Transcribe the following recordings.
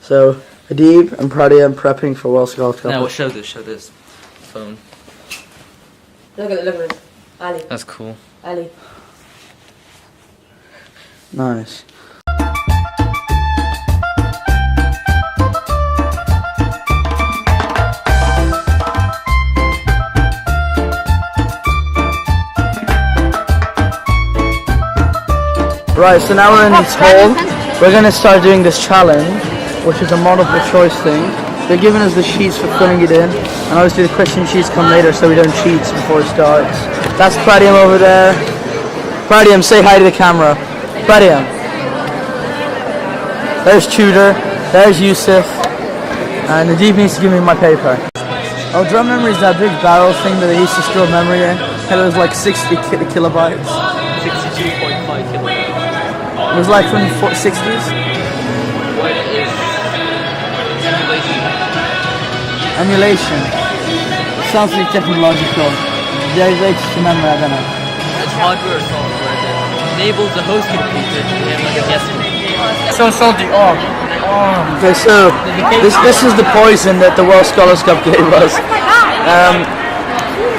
So, Adib and Pradyam prepping for World Scholar Cup. Now, we'll show this phone. Look at it, Ali. That's cool. Ali. Nice. Right, so now we're in this hall. We're going to start doing this challenge, which is a multiple choice thing. They're giving us the sheets for filling it in, and obviously the question sheets come later so we don't cheat before it starts. That's Pradyam over there. Pradyam, say hi to the camera. Pradyam. There's Tudor, there's Yusuf, and Adib needs to give me my paper. Oh, drum memory is that big barrel thing that they used to store memory in. It was like 60 kilobytes. 62.5 kilobytes. It was like from the 60s. What is emulation? Emulation. Sounds like technological. They just remember, I don't know. It's hardware or software that enables the host computer to have like a guessing. So salty. Oh. Okay, so this is the poison that the World Scholars Cup gave us.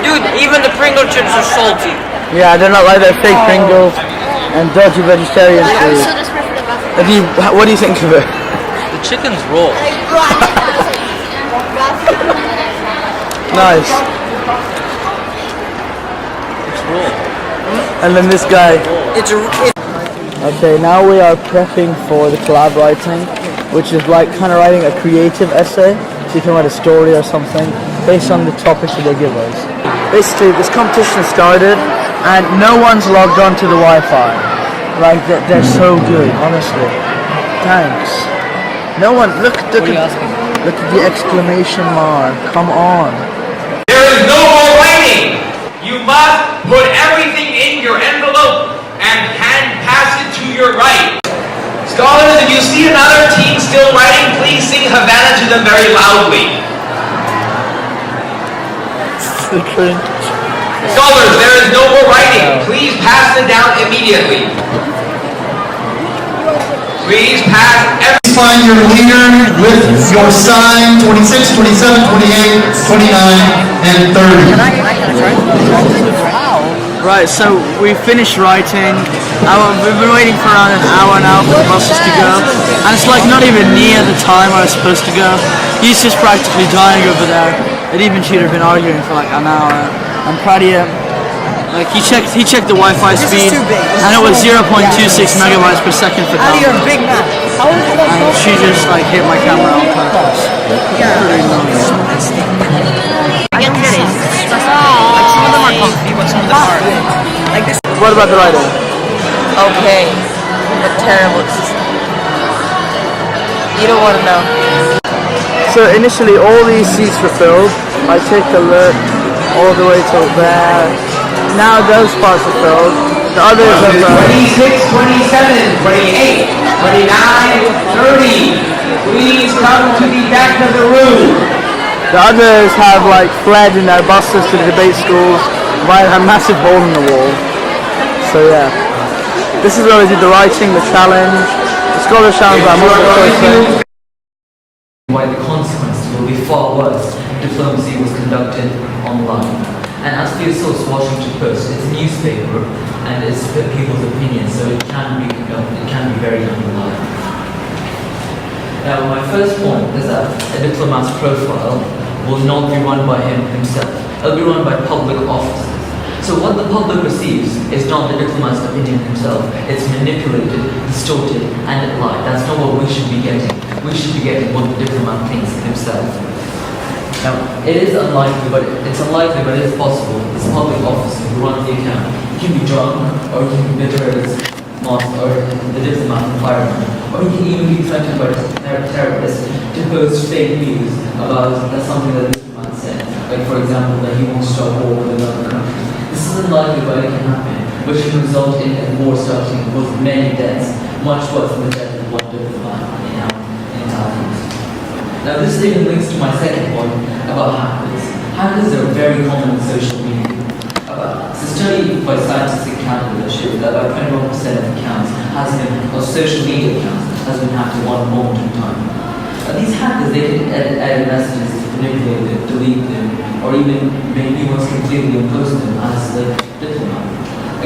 Dude, even the Pringle chips are salty. Yeah, they're not like that fake Pringles and dirty vegetarian food. What do you think of it? The chicken's raw. Nice. It's raw. And then this guy. Okay, now we are prepping for the collab writing, which is like kind of writing a creative essay. So you can write a story or something based on the topics that they give us. Basically, this competition started and no one's logged on to the Wi-Fi. Like, they're so good, honestly. Thanks. No one, look at the exclamation mark. Come on. There is no more writing. You must put everything in your envelope and hand pass it to your right. Scholars, if you see another team still writing, please sing Havana to them very loudly. Scholars, there is no more writing. Please pass it down immediately. Please pass every... Find your leader with your sign 26, 27, 28, 29, and 30. Right, so we finished writing. We've been waiting for around an hour now for the buses to go. And it's like not even near the time I was supposed to go. He's just practically dying over there. And even Tudor have been arguing for like an hour. And Pradyam, like he checked the Wi-Fi speed, and it was 0.26 megabytes per second for download. You're a big man. And she just like hit my camera on purpose. Yeah. I get it. Like some of them are comfy, but some of them aren't. Like this. What about the writing? Okay, but terrible. You don't want to know. So initially all these seats were filled. I take a look all the way till there. Now those parts are filled. The others are 26, 27, 28, 29, 30. Please come to the back of the room. The others have like fled in their buses to the debate schools via a massive hole in the wall. So yeah. This is where we did the writing, the challenge, the scholar challenge by multiple choice. Why the consequences will be far worse if diplomacy was conducted online. And as for your source, Washington Post, it's a newspaper and it's people's opinions, so it can be very unreliable. Now, my first point is that a diplomat's profile will not be run by him himself. It'll be run by public officers. So what the public receives is not the diplomat's opinion himself. It's manipulated, distorted, and lied. That's not what we should be getting. We should be getting what the diplomat thinks himself. Now, it is unlikely, but it is possible. This public officer who runs the account, he can be drunk, or he can be bitter as moth, or the diplomat environment, or he can even be threatened by terrorists to post fake news about something that the diplomat said. Like, for example, that he wants to start war with another country. This is unlikely, but it can happen, which can result in a war starting with many deaths, much worse than the death of one diplomat in Italians. Now, this even links to my second point about hackers. Hackers are very common in social media. It's a study by scientists in Canada that shows that about 21% of accounts of social media accounts has been hacked at one moment in time. edit messages, manipulate them, delete them, or even make new ones completely and post them as the diplomat.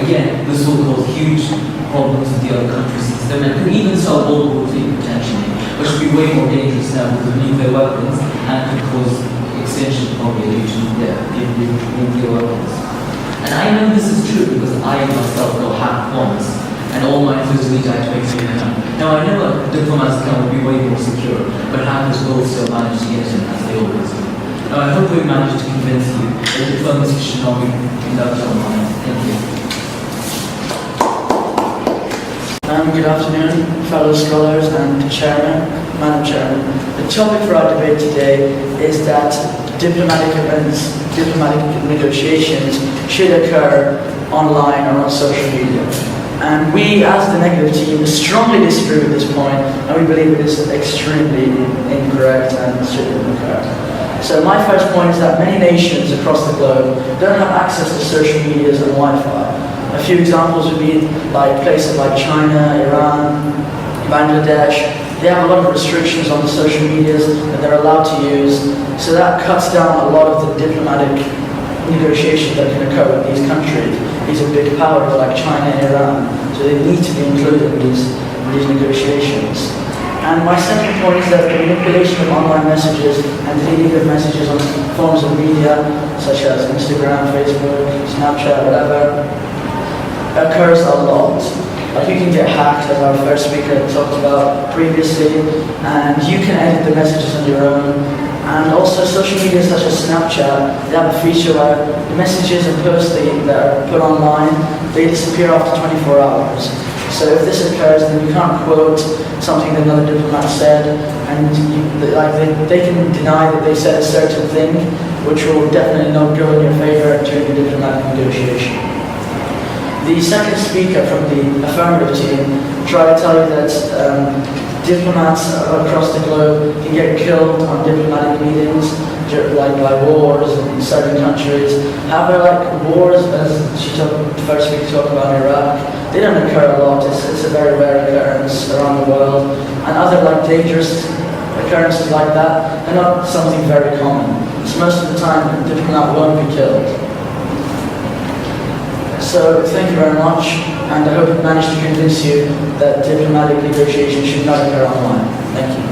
Again, this will cause huge problems with the other country system and could even start World War III potentially, which would be way more dangerous now with the nuclear weapons and could cause extension probably due to nuclear weapons. And I know this is true because I myself got hacked once, and all my photos deleted, I had to make an account. Now I know a diplomat's account will be way more secure, but hackers will still manage to get in as they always do. Now I hope we've managed to convince you that diplomacy should not be conducted online. Thank you. Good afternoon, fellow scholars and Chairman, Madam Chairman. The topic for our debate today is that diplomatic events, diplomatic negotiations should occur online or on social media. And we, as the negative team, strongly disagree with this point, and we believe it is extremely incorrect and shouldn't occur. So my first point is that many nations across the globe don't have access to social medias and Wi-Fi. A few examples would be like places like China, Iran, Bangladesh. They have a lot of restrictions on the social medias that they're allowed to use, so that cuts down a lot of the diplomatic negotiations that can occur with these countries. These are big powers like China and Iran, so they need to be included in these negotiations. And my second point is that the manipulation of online messages and deleting of messages on forms of media, such as Instagram, Facebook, Snapchat, whatever, occurs a lot. Like you can get hacked, as our first speaker talked about previously, and you can edit the messages on your own. And also social media such as Snapchat, they have a feature where the messages and posts that are put online, they disappear after 24 hours. So if this occurs, then you can't quote something that another diplomat said, and they can deny that they said a certain thing, which will definitely not go in your favor during the diplomatic negotiation. The second speaker from the affirmative team tried to tell you that diplomats across the globe can get killed on diplomatic meetings, like by wars in certain countries. However, like wars, as the first speaker talked about in Iraq, they don't occur a lot. It's a very rare occurrence around the world. And other like dangerous occurrences like that are not something very common. So most of the time, a diplomat won't be killed. So thank you very much, and I hope I managed to convince you that diplomatic negotiations should not occur online. Thank you.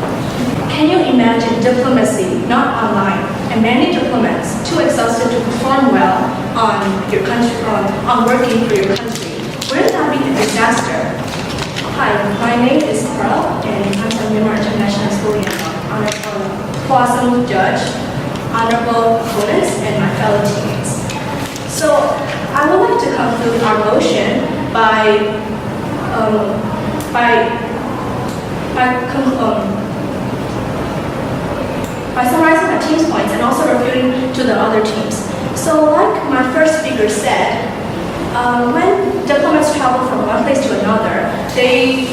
Can you imagine diplomacy not online and many diplomats too exhausted to perform well on your country, on working for your country? Wouldn't that be a disaster? Hi, my name is Pearl, and I'm from Myanmar International School. Honorable Kwasam Judge, honorable opponents, and my fellow teammates. So I would like to conclude our motion by summarizing my team's points and also refuting to the other teams. So like my first speaker said, when diplomats travel from one place to another, they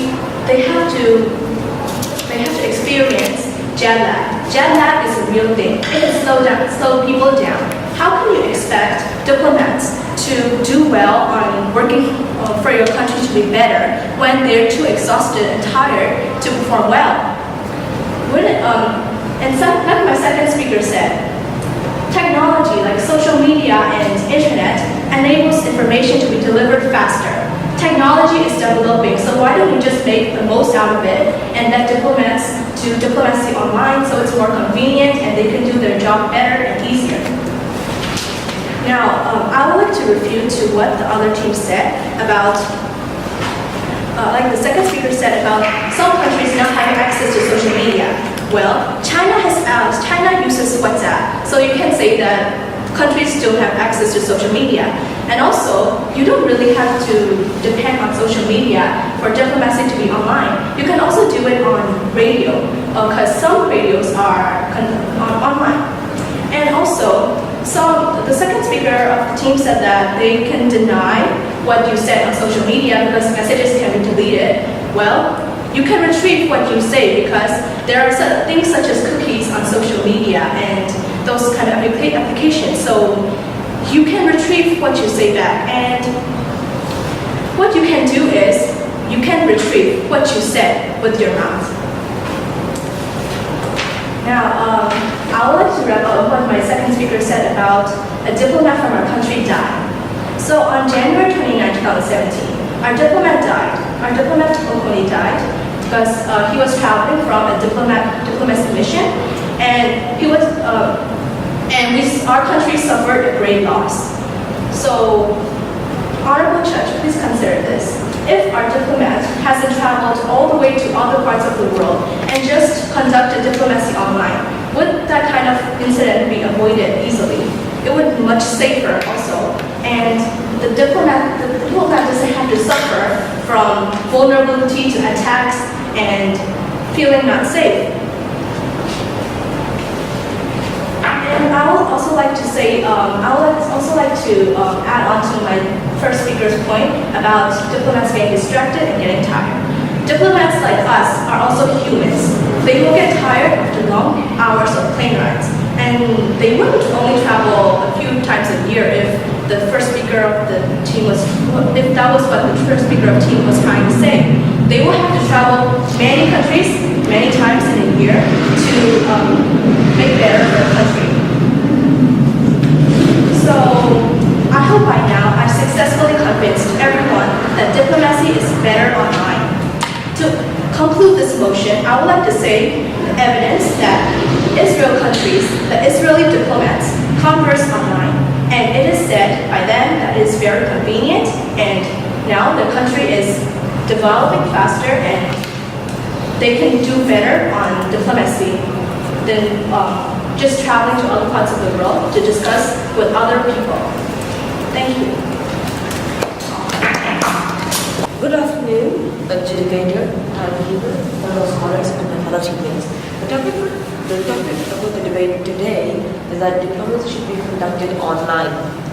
have to experience jet lag. Jet lag is a real thing. It can slow people down. How can you expect diplomats to do well on working for your country to be better when they're too exhausted and tired to perform well? Like my second speaker said, technology like social media and internet enables information to be delivered faster. Technology is developing, so why don't we just make the most out of it and let diplomats do diplomacy online so it's more convenient and they can do their job better and easier. Now, I would like to refute to what the other team said about, like the second speaker said about some countries not having access to social media. Well, China uses WhatsApp, so you can say that countries don't have access to social media. And also, you don't really have to depend on social media for diplomacy to be online. You can also do it on radio, because some radios are online. And also, the second speaker of the team said that they can deny what you said on social media because messages can be deleted. Well, you can retrieve what you say because there are things such as cookies on social media and those kind of applications. So you can retrieve what you say back. And what you can do is you can retrieve what you said with your mouth. Now, I would like to wrap up what my second speaker said about a diplomat from our country died. So on January 29, 2017, our diplomat died. Our diplomat Okoni died because he was traveling from a diplomacy mission, and he was, our country suffered a great loss. So, Honorable Judge, please consider this. If our diplomat hasn't traveled all the way to other parts of the world and just conducted diplomacy online, would that kind of incident be avoided easily? It would be much safer also. And the diplomat doesn't have to suffer from vulnerability to attacks and feeling not safe. And I would also like to say, add on to my first speaker's point about diplomats getting distracted and getting tired. Diplomats like us are also humans. They will get tired after long hours of plane rides. And they wouldn't only travel a few times a year if the first speaker of the team was, if that was what the first speaker of the team was trying to say. They will have to travel many countries, many times in a year to make better for the country. So, I hope by now I've successfully convinced everyone that diplomacy is better online. To conclude this motion, I would like to say the evidence that Israel countries, the Israeli diplomats, converse online, and it is said by them that it is very convenient, and now the country is developing faster and they can do better on diplomacy than just traveling to other parts of the world to discuss with other people. Thank you. Good afternoon, educator and people, fellow scholars and my fellow teammates. The topic of the debate today is that diplomacy should be conducted online.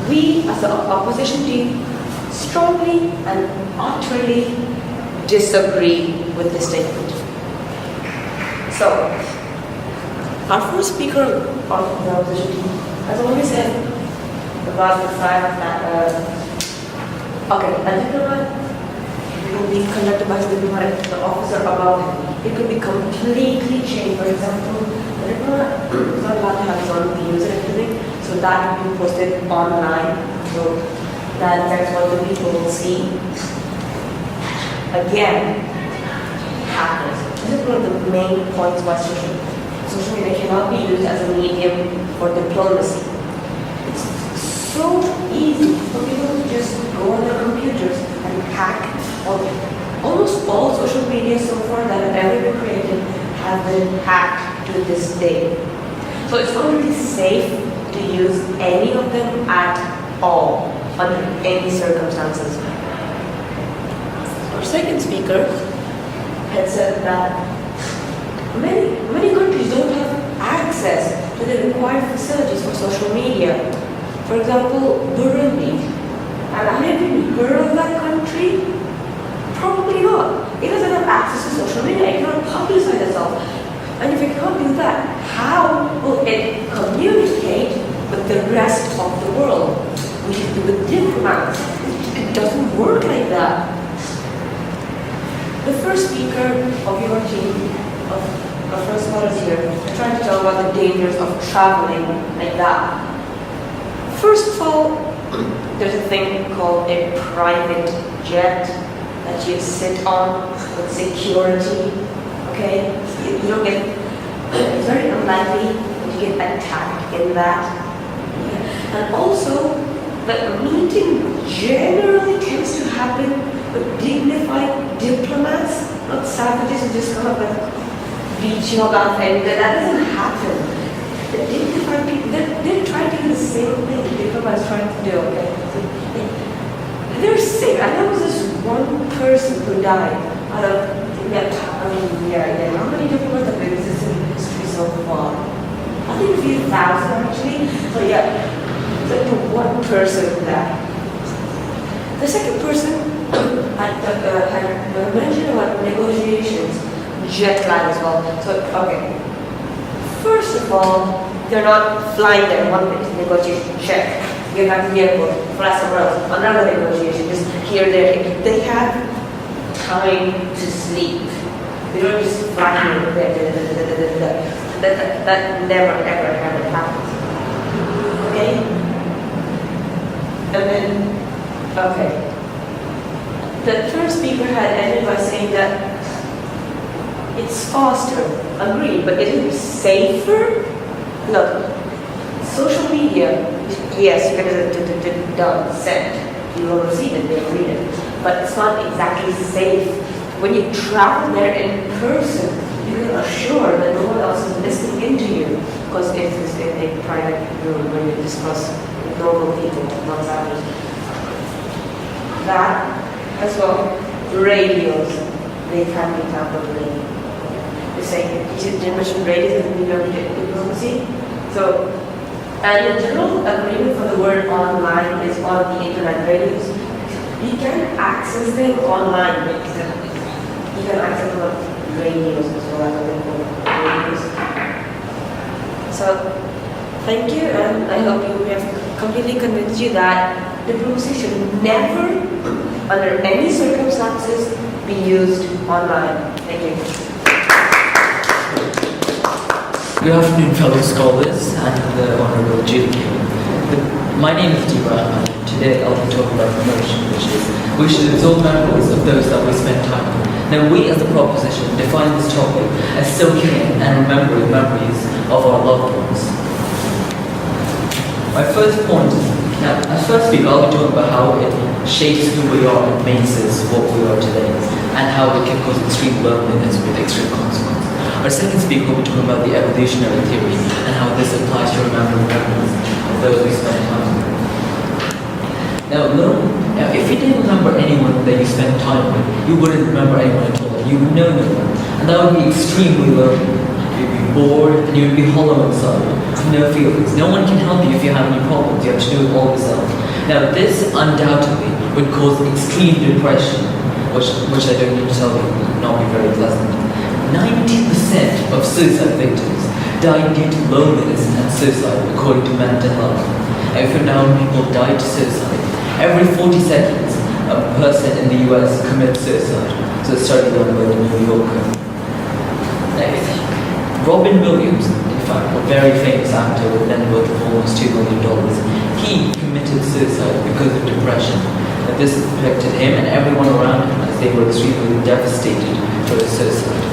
We, as the opposition team, strongly and utterly disagree with this statement. So, our first speaker on the opposition team has already said about the fact that a diplomat will be conducted by the officer above him. It could be completely changed. For example, the diplomat is not allowed to have his own views and everything, so that will be posted online. So that affects what the people will see. Again, hackers. This is one of the main points why social media cannot be used as a medium for diplomacy. It's so easy for people to just go on their computers and hack. Almost all social media so far that have ever been created have been hacked to this day. So it's not really safe to use any of them at all under any circumstances. Our second speaker had said that many countries don't have access to the required facilities for social media. For example, Burundi. And have you ever heard of that country? Probably not. It doesn't have access to social media. It cannot publicize itself. And if it can't do that, how will it communicate with the rest of the world? We should do with diplomats. It doesn't work like that. The first speaker of your team, of our first scholars here, are trying to tell about the dangers of traveling like that. First of all, there's a thing called a private jet that you sit on with security, okay? You don't get, it's very unlikely to get attacked in that. Yeah. And also, the meeting generally tends to happen with dignified diplomats, not savages who just come up and beat you about things. That doesn't happen. The dignified people, they're trying to do the same thing the diplomats trying to do, okay? So they're sick. I know there was this one person who died out of, how many diplomats have existed in history so far? I think a few thousand actually. So yeah, the one person who died. The second person had mentioned about negotiations, jet lag as well. So, okay. First of all, they're not flying there one minute, negotiation, check. Get back to the airport, fly somewhere else, another negotiation, just here, there. They have time to sleep. They don't just fly here, there. that never ever ever happens. Okay? And then, okay. The first speaker had ended by saying that it's faster. Agreed, but is it safer? Look, social media, yes, you're going to done, send. You will receive it, they'll read it. But it's not exactly safe. When you travel there in person, you can assure that no one else is listening into you. Because it's in a private room where you discuss with normal people, not others. That as well, radios, they can be tampered with. You're saying, you mentioned radios and diplomacy. So, and the general agreement for the word online is on the internet radios. You can access them online. You can access them on radios as well as radios. So, thank you, and I hope we have completely convinced you that diplomacy should never, under any circumstances, be used online. Thank you. Good afternoon, fellow scholars and the Honourable Julie. My name is Diva, and today I'll be talking about promotion, which is we should absorb memories of those that we spend time with. Now, we as a proposition define this topic as soaking in and remembering memories of our loved ones. My first point, now, as first speaker, I'll be talking about how it shapes who we are and makes us what we are today, and how it can cause extreme loneliness with extreme consequences. Our second speaker will be talking about the evolutionary theory and how this applies to remembering memories of those we spend time with. Now, if you didn't remember anyone that you spent time with, you wouldn't remember anyone at all. You would know no one. And that would be extremely lonely. You'd be bored and you'd be hollow inside. No feelings. No one can help you if you have any problems. You have to do it all yourself. Now, this undoubtedly would cause extreme depression, which I don't need to tell you would not be very pleasant. 90% of suicide victims die due to loneliness and suicide, according to mental health. And if now people die to suicide, every 40 seconds, a person in the US commits suicide. So it's study done by the New Yorker. Robin Williams, in fact, a very famous actor with net worth of almost $2 million, he committed suicide because of depression. And this affected him and everyone around him as they were extremely devastated for his suicide.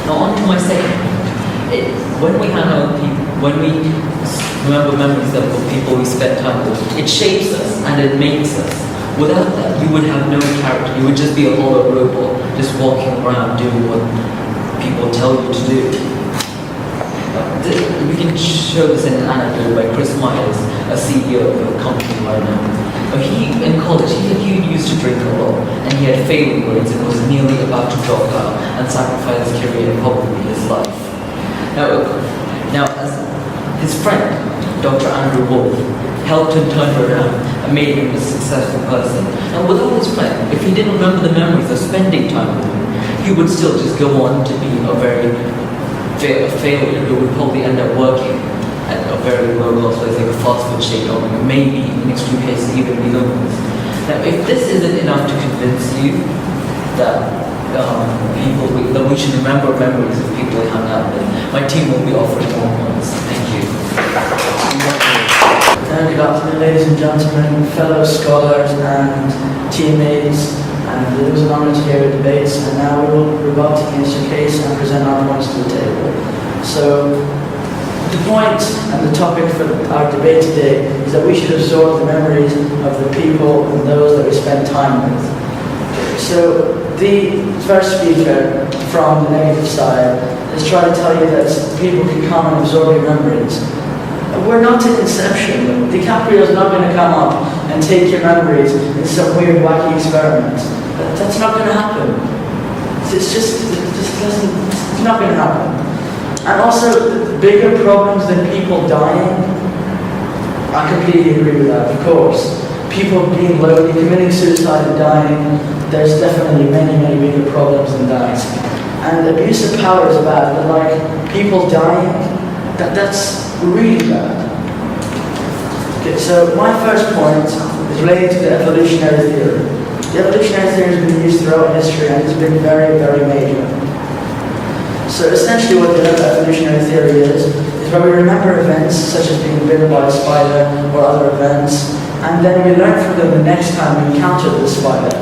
Now on to my second point. When we hang out with people, when we remember memories of people we spent time with, it shapes us and it makes us. Without that, you would have no character. You would just be a hollow robot, just walking around doing what people tell you to do. We can show this in an anecdote by Chris Myers, a CEO of a company right now. In college, he used to drink a lot, and he had failing grades and was nearly about to drop out and sacrifice his career and probably his life. Now, as his friend, Dr. Andrew Wolf, helped him turn around and made him a successful person. And without his friend, if he didn't remember the memories of spending time with him, he would still just go on to be a failure who would probably end up working at a very low-cost place like a fast food chain, or maybe in extreme cases even be homeless. Now, if this isn't enough to convince you that that we should remember memories of people we hung out with, my team will be offering more points. Thank you. Good afternoon, ladies and gentlemen, fellow scholars and teammates. And it was an honour to hear the debates, and now we will rebut against your case and present our points to the table. So, the point and the topic for our debate today is that we should absorb the memories of the people and those that we spend time with. So, the first speaker from the negative side is trying to tell you that people can come and absorb your memories. We're not in Inception. DiCaprio's not going to come up and take your memories in some weird, wacky experiment. That's not going to happen. It's not going to happen. And also, the bigger problems than people dying, I completely agree with that, of course. People being lonely, committing suicide and dying, there's definitely many, many bigger problems than that. And abuse of power is bad, but like, people dying, that's really bad. Okay, so my first point is related to the evolutionary theory. The evolutionary theory has been used throughout history and has been very, very major. So essentially what the evolutionary theory is where we remember events such as being bitten by a spider or other events, and then we learn from them the next time we encounter the spider.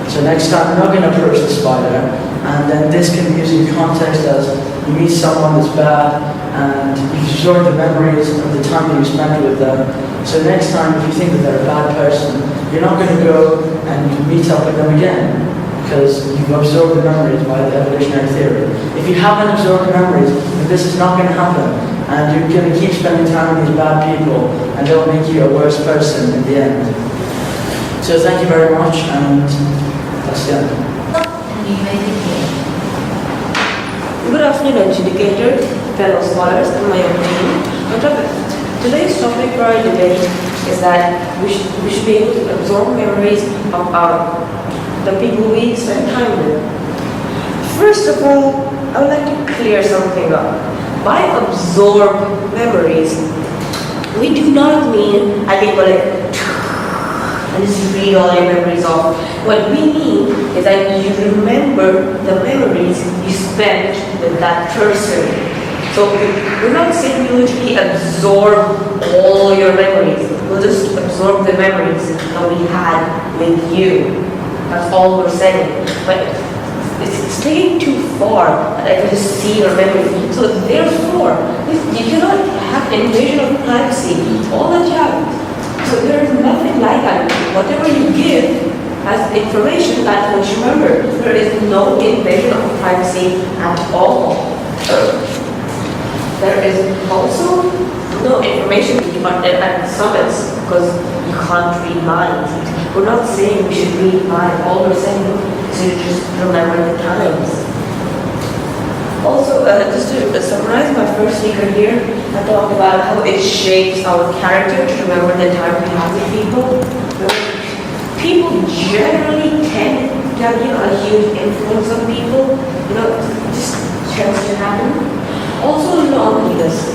So next time we're not going to approach the spider, and then this can be used in context as you meet someone that's bad and you absorb the memories of the time that you spent with them. So next time if you think that they're a bad person, you're not going to go and meet up with them again, because you've absorbed the memories by the evolutionary theory. If you haven't absorbed the memories, then this is not going to happen, and you're going to keep spending time with these bad people, and they'll make you a worse person in the end. So thank you very much, and that's the end. Good afternoon, educator, fellow scholars, and my own team. Today's topic for our debate is that we should be able to absorb memories of the people we spend time with. First of all, I would like to clear something up. By absorb memories, we do not mean I can go like and just read all your memories off. What we mean is that you remember the memories you spent with that person. So we're not saying you literally absorb all your memories. We'll just absorb the memories that we had with you. That's all we're saying. But it's taking too far that I can just see your memories. So therefore, you cannot have invasion of privacy. All that you have. So there is nothing like that. Whatever you give as information, that's what you remember. There is no invasion of privacy at all. There is also no information you can at summits because you can't read minds. We're not saying we should read minds. All we're saying is to just remember the times. Also, just to summarize my first speaker here, I talked about how it shapes our character to remember the time we have with people. People generally tend to have, a huge influence on people. It just tends to happen. Also, loneliness.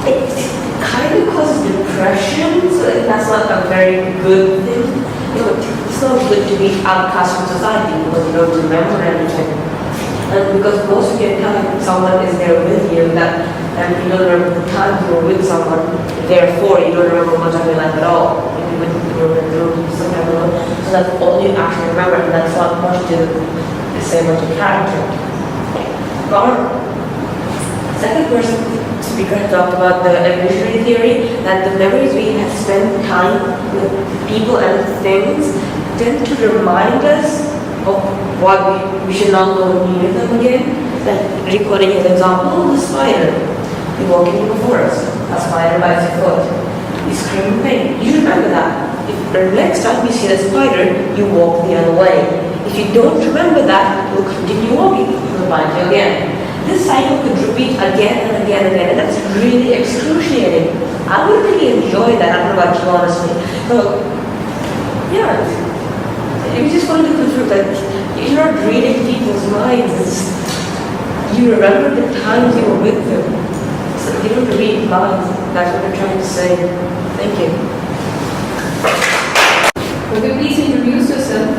It kind of causes depression, so that's not a very good thing. It's not good to be outcast from society because you don't remember anything. And because most of your time someone is there with you, and you don't remember the time you were with someone, therefore you don't remember much of your life at all. You went through some time alone. So that's all you actually remember, and that's not much to say about your character. Second person speaker talked about the evolutionary theory, that the memories we have spent time with people and things tend to remind us of what we should not go near them again. Like recording his example, the spider. You walk into a forest, a spider bites your foot. You scream in pain. You remember that. If the next time you see the spider, you walk the other way. If you don't remember that, you'll continue walking. It will bite you again. This cycle could repeat again and again and again, and that's really excruciating. I would really enjoy that. I don't know about you, honestly. So, yeah, you just wanted to confirm that you're not reading people's minds. You remember the times you were with them. So you don't read minds. That's what I'm trying to say. Thank you. Would you please introduce yourself?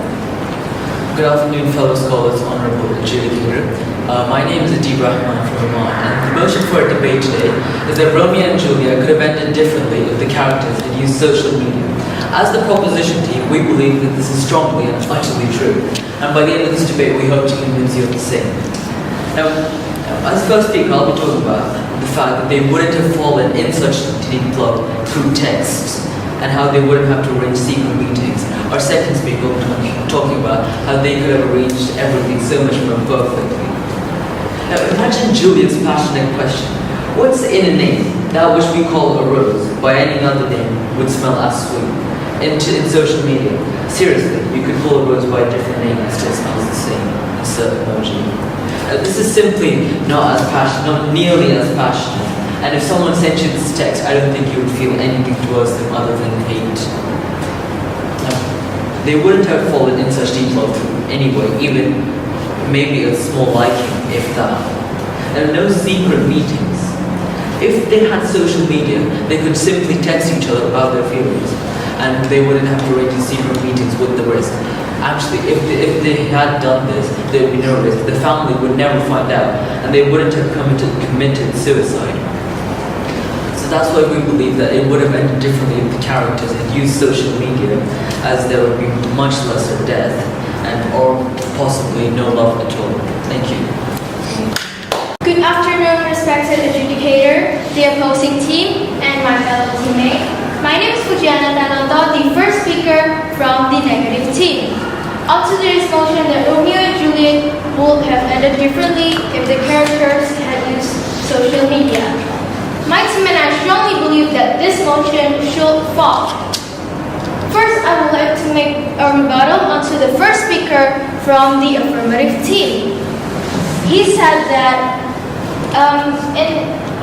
Good afternoon, fellow scholars, honorable adjudicator. My name is Adib Rahman from Oman, and the motion for a debate today is that Romeo and Juliet could have ended differently if the characters had used social media. As the proposition team, we believe that this is strongly and utterly true, and by the end of this debate, we hope to convince you of the same. Now, as first speaker, I'll be talking about the fact that they wouldn't have fallen in such deep love through texts, and how they wouldn't have to arrange secret meetings. Our second speaker will be talking about how they could have arranged everything so much more perfectly. Now imagine Juliet's passionate question. What's in a name? That which we call a rose, by any other name, would smell as sweet. In social media, seriously, you could call a rose by a different name and it still smells the same. Insert emoji. This is simply not nearly as passionate. And if someone sent you this text, I don't think you would feel anything towards them other than hate. They wouldn't have fallen in such deep love anyway, even maybe a small liking, if that. There are no secret meetings. If they had social media, they could simply text each other about their feelings, and they wouldn't have to arrange secret meetings with the risk. Actually, if they had done this, there would be no risk. The family would never find out, and they wouldn't have committed suicide. So that's why we believe that it would have ended differently if the characters had used social media, as there would be much lesser death, or possibly no love at all. Thank you. Good afternoon, respected adjudicator, the opposing team, and my fellow teammate. My name is Fujiana Tananda, the first speaker from the negative team. On today's motion that Romeo and Juliet would have ended differently if the characters had used social media. My team and I strongly believe that this motion should fall. First, I would like to make a rebuttal onto the first speaker from the affirmative team. He said that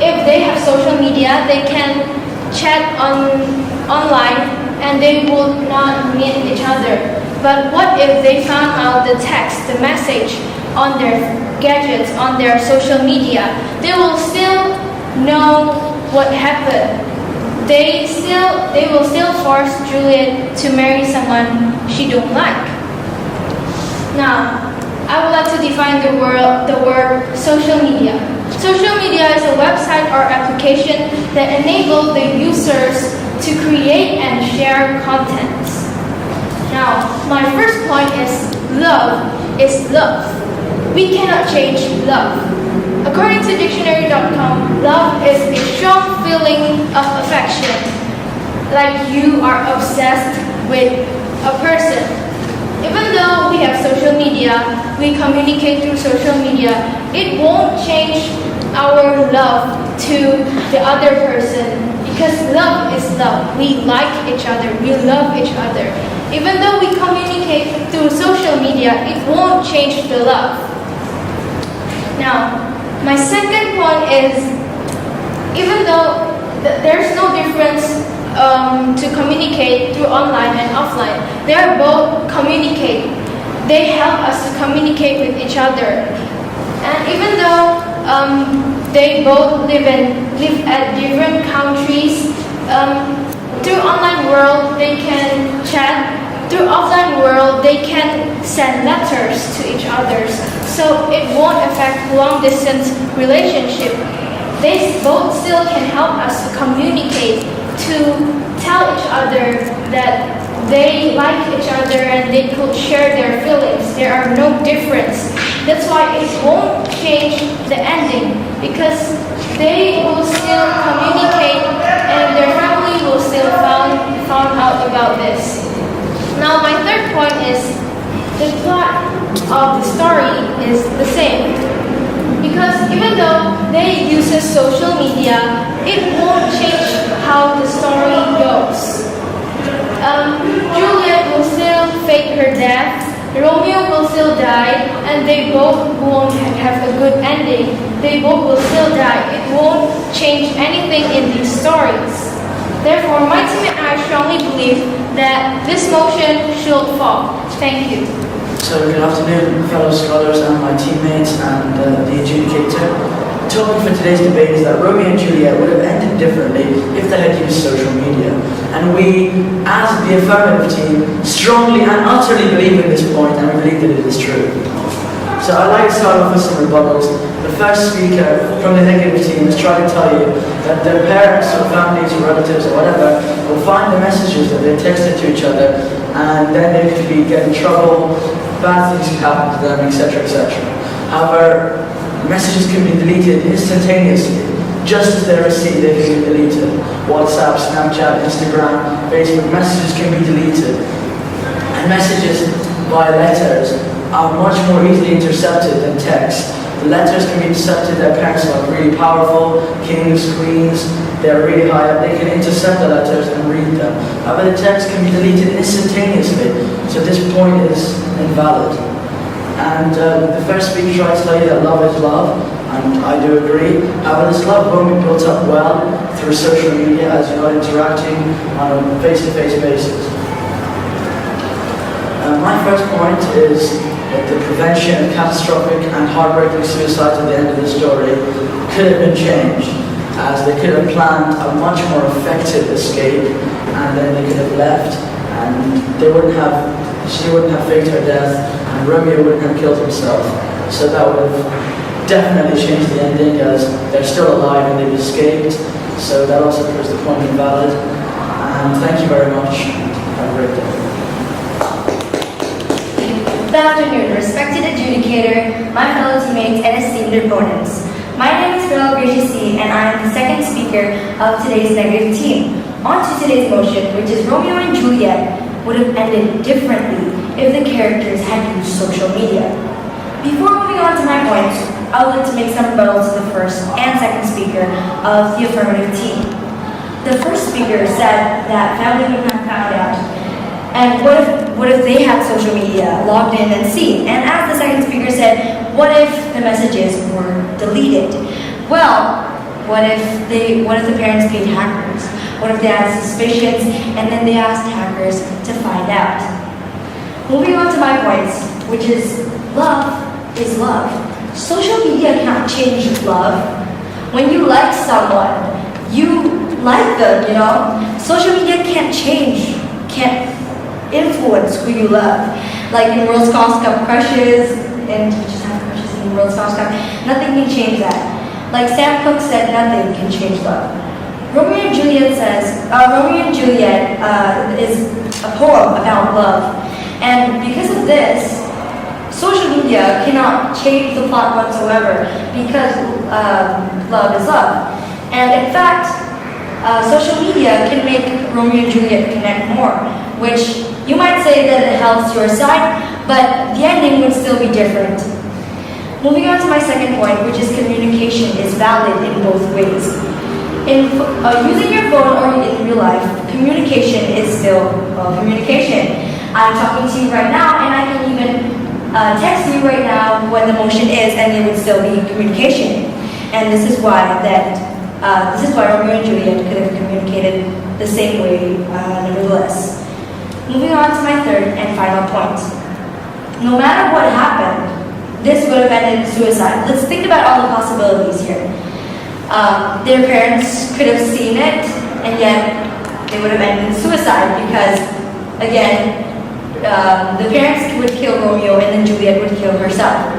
if they have social media, they can chat online and they would not meet each other. But what if they found out the text, the message on their gadgets, on their social media? They will still know what happened. They will still force Juliet to marry someone she don't like. Now, I would like to define the word social media. Social media is a website or application that enables the users to create and share contents. Now, my first point is love is love. We cannot change love. According to dictionary.com, love is a strong feeling of affection, like you are obsessed with a person. Even though we have social media, we communicate through social media, it won't change our love to the other person, because love is love. We like each other, we love each other. Even though we communicate through social media, it won't change the love. Now, my second point is, even though there's no difference to communicate through online and offline, they are both communicate. They help us to communicate with each other. And even though they both live at different countries, through online world they can chat. Through offline world they can send letters to each other. So it won't affect long distance relationship. They both still can help us to communicate, to tell each other that they like each other and they could share their feelings. There are no difference. That's why it won't change the ending, because they will still communicate and their family will still found out about this. Now my third point is the plot of the story is the same. Because even though they use social media, it won't change how the story goes. Juliet will still fake her death, Romeo will still die, and they both won't have a good ending. They both will still die. It won't change anything in these stories. Therefore, my team and I strongly believe that this motion should fall. Thank you. So good afternoon, fellow scholars and my teammates and the adjudicator. The topic for today's debate is that Romeo and Juliet would have ended differently if they had used social media. And we, as the affirmative team, strongly and utterly believe in this point, and we believe that it is true. So I'd like to start off with some rebuttals. The first speaker from the negative team is trying to tell you that their parents or families or relatives or whatever will find the messages that they texted to each other, and then they could get in trouble, bad things can happen to them, etc., etc. However, messages can be deleted instantaneously, just as they're received, they can be deleted. WhatsApp, Snapchat, Instagram, Facebook, messages can be deleted. And messages via letters are much more easily intercepted than text. The letters can be intercepted, their parents are really powerful, kings, queens, they're really high up, they can intercept the letters and read them. However, the text can be deleted instantaneously, so this point is invalid. And the first speaker tried to tell you that love is love, and I do agree. However, this love won't be built up well through social media as you're not interacting on a face-to-face basis. My first point is that the prevention of catastrophic and heartbreaking suicides at the end of the story could have been changed, as they could have planned a much more effective escape, and then they could have left, and they wouldn't have she wouldn't have faked her death, and Romeo wouldn't have killed himself. So that would have definitely changed the ending, as they're still alive and they've escaped. So that also proves the point invalid. And thank you very much. Have a great day. Good afternoon, respected adjudicator, my fellow teammates, and esteemed opponents. My name is Phil Gracie, and I am the second speaker of today's negative team. On to today's motion, which is Romeo and Juliet would have ended differently if the characters had used social media. Before moving on to my points, I would like to make some rebuttals to the first and second speaker of the affirmative team. The first speaker said that family would have found out. And what if they had social media logged in and seen? And as the second speaker said, what if the messages were deleted? Well, what if the parents paid hackers? What if they had suspicions and then they asked hackers to find out? Moving on to my points, which is love is love. Social media can't change love. When you like someone, you like them, you know? Social media can't can't influence who you love. Like in World Scots Cup crushes, and you just have crushes in World Scots Cup, nothing can change that. Like Sam Cooke said, nothing can change love. Romeo and Juliet is a poem about love. And because of this, social media cannot change the plot whatsoever, because love is love. And in fact, social media can make Romeo and Juliet connect more, which you might say that it helps your side, but the ending would still be different. Moving on to my second point, which is communication is valid in both ways. In using your phone or in real life, communication is still communication. I'm talking to you right now, and I can even text you right now what the motion is, and it would still be communication. And this is why Romeo and Juliet could have communicated the same way, nevertheless. Moving on to my third and final point. No matter what happened, this would have ended in suicide. Let's think about all the possibilities here. Their parents could have seen it, and yet they would have ended in suicide because, again, the parents would kill Romeo and then Juliet would kill herself.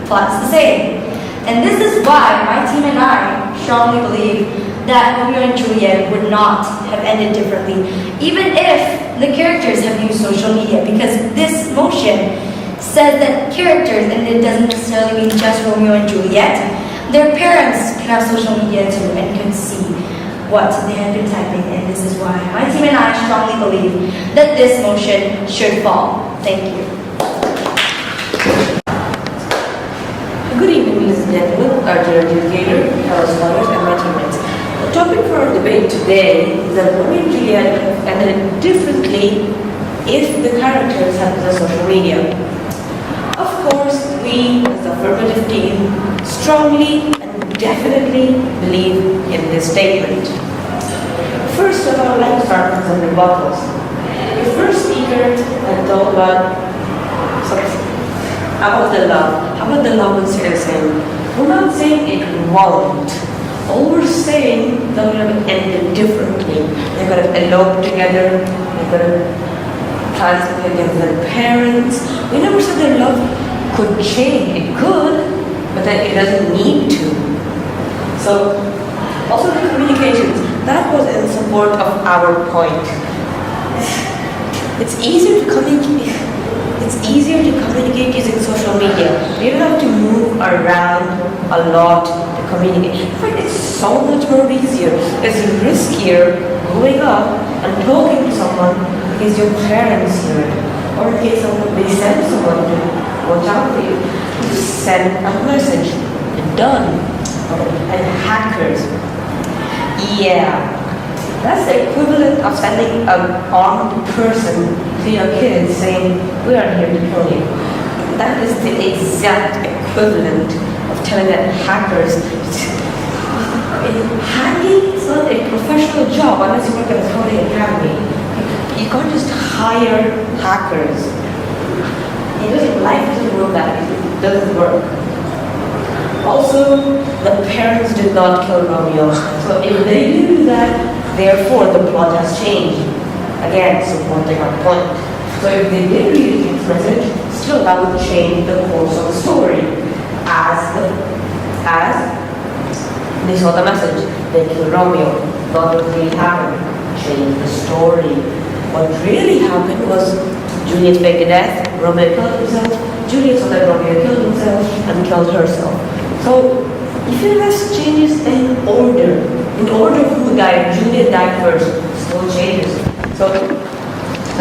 Plot's the same. And this is why my team and I strongly believe that Romeo and Juliet would not have ended differently, even if the characters have used social media, because this motion says that characters, and it doesn't necessarily mean just Romeo and Juliet, their parents can have social media too and can see what they have been typing, and this is why my team and I strongly believe that this motion should fall. Thank you. Good evening, ladies and gentlemen, our dear educator, fellow scholars, and my teammates. The topic for our debate today is that Romeo and Juliet have ended differently if the characters had the social media. Of course, we, as the affirmative team, strongly and definitely believe in this statement. First of all, let's start with some rebuttals. The first speaker had talked about the love. How about the love instead of saying? We're not saying it won't. All we're saying that we have ended differently. They could have eloped together. They could have translated against their parents. We never said their love could change. It could, but that it doesn't need to. So, also the communications. That was in support of our point. It's easier to communicate. It's easier to communicate using social media. You don't have to move around a lot to communicate. In fact, it's so much more easier. It's riskier going up and talking to someone because your parents hear it. Or in case they send someone to watch out for you, you send a message. Done. And hackers. Yeah. That's the equivalent of sending an armed person to your kids saying, we are here to kill you. That is the exact equivalent of telling that hackers, hacking is not a professional job unless you work at a coding academy. You can't just hire hackers. Life doesn't work that way. It doesn't work. Also, the parents did not kill Romeo. So if they did do that, therefore the plot has changed. Again, supporting our point. So if they did read the king's message, still that would change the course of the story. As they saw the message, they killed Romeo. What really happened? Changed the story. What really happened was Juliet faked a death, Romeo killed himself, Juliet saw that Romeo killed himself and killed herself. So if it has changes in order of who died, Juliet died first, still changes. So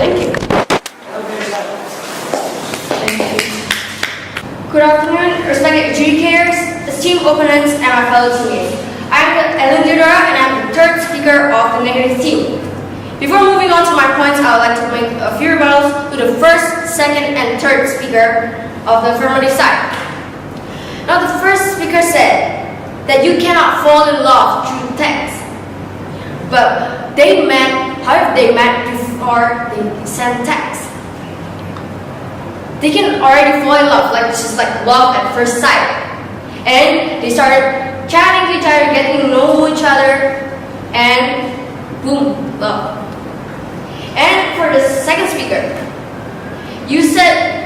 thank you. Good afternoon, respected adjudicators, esteemed opponents, and my fellow teammates. I'm Ellen Dudora, and I'm the third speaker of the negative team. Before moving on to my points, I would like to make a few rebuttals to the first, second, and third speaker of the affirmative side. Now, the first speaker said that you cannot fall in love through text, but however they met before they sent text. They can already fall in love, just like love at first sight. And they started chatting to each other, getting to know each other, and boom, love. And for the second speaker, you said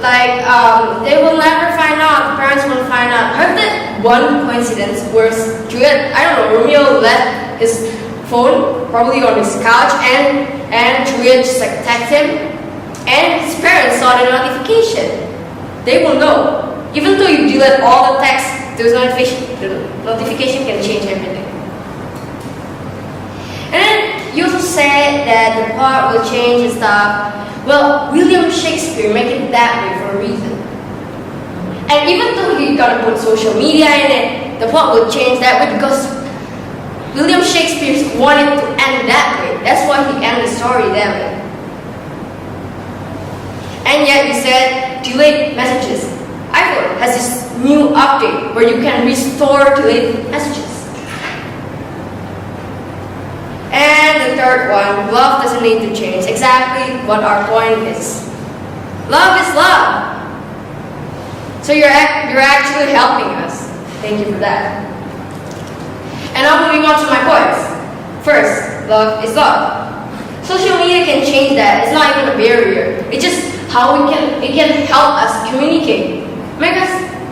they will never find out, the parents will find out. I heard that one coincidence was Juliet, Romeo left his phone probably on his couch, and Juliet just texted him. And his parents saw the notification. They will know. Even though you delete all the text, the notification can change everything. And then you also said that the plot will change and stuff. Well, William Shakespeare made it that way for a reason. And even though you're gonna put social media in it, the plot will change that way because William Shakespeare wanted to end that way. That's why he ended the story that way. And yet you said delete messages. iPhone has this new update where you can restore deleted messages. And the third one, love doesn't need to change. Exactly what our point is. Love is love. So you're actually helping us. Thank you for that. And now moving on to my points. First, love is love. Social media can change that. It's not even a barrier. It's just how it can help us communicate, make us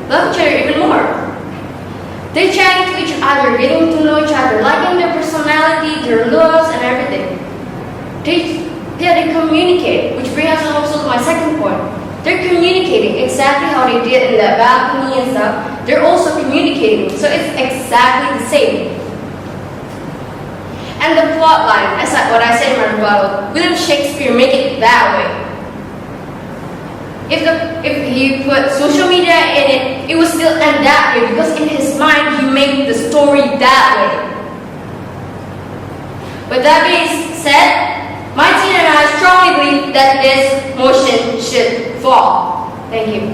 love each other even more. They're chatting to each other, getting to know each other, liking their personality, their looks, and everything. They communicate, which brings us also to my second point. They're communicating exactly how they did in the balcony and stuff. They're also communicating, so it's exactly the same. And the plot line, as what I said in my rebuttal, William Shakespeare make it that way. If he put social media in it, it would still end that way because in his mind he made the story that way. With that being said, my team and I strongly believe that this motion should fall. Thank you.